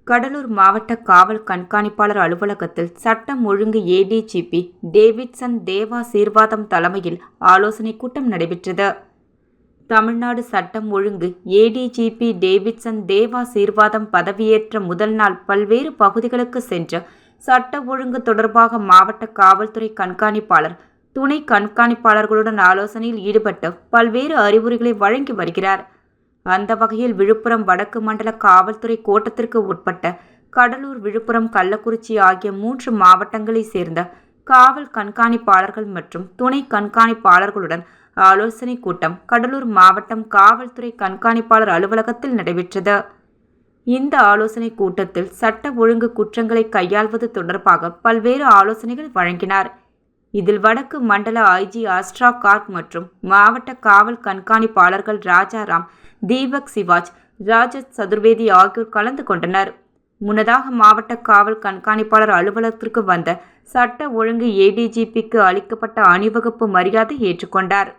கடலூர் மாவட்ட காவல் கண்காணிப்பாளர் அலுவலகத்தில் சட்டம் ஒழுங்கு ஏடிஜிபி டேவிட்சன் தேவாசீர்வாதம் தலைமையில் ஆலோசனைக் கூட்டம் நடைபெற்றது. தமிழ்நாடு சட்டம் ஒழுங்கு ஏடிஜிபி டேவிட்சன் தேவாசீர்வாதம் பதவியேற்ற முதல் நாள் பல்வேறு பகுதிகளுக்கு சென்று சட்ட ஒழுங்கு தொடர்பாக மாவட்ட காவல்துறை கண்காணிப்பாளர், துணை கண்காணிப்பாளர்களுடன் ஆலோசனையில் ஈடுபட்டு பல்வேறு அறிவுரைகளை வழங்கி வருகிறார். அந்த வகையில் விழுப்புரம் வடக்கு மண்டல காவல்துறை கோட்டத்திற்கு உட்பட்ட கடலூர், விழுப்புரம், கள்ளக்குறிச்சி ஆகிய 3 மாவட்டங்களைச் சேர்ந்த காவல் கண்காணிப்பாளர்கள் மற்றும் துணை கண்காணிப்பாளர்களுடன் ஆலோசனை கூட்டம் கடலூர் மாவட்டம் காவல்துறை கண்காணிப்பாளர் அலுவலகத்தில் நடைபெற்றது. இந்த ஆலோசனை கூட்டத்தில் சட்ட ஒழுங்கு குற்றங்களை கையாள்வது தொடர்பாக பல்வேறு ஆலோசனைகள் வழங்கினார். இதில் வடக்கு மண்டல ஐஜி ஆஸ்ட்ரா கார்க் மற்றும் மாவட்ட காவல் கண்காணிப்பாளர்கள் ராஜாராம், தீபக் சிவாஜ், ராஜத் சதுர்வேதி ஆகியோர் கலந்து கொண்டனர். முன்னதாக மாவட்ட காவல் கண்காணிப்பாளர் அலுவலகத்திற்கு வந்த சட்ட ஒழுங்கு ஏடிஜிபிக்கு அளிக்கப்பட்ட அணிவகுப்பு மரியாதை ஏற்றுக்கொண்டார்.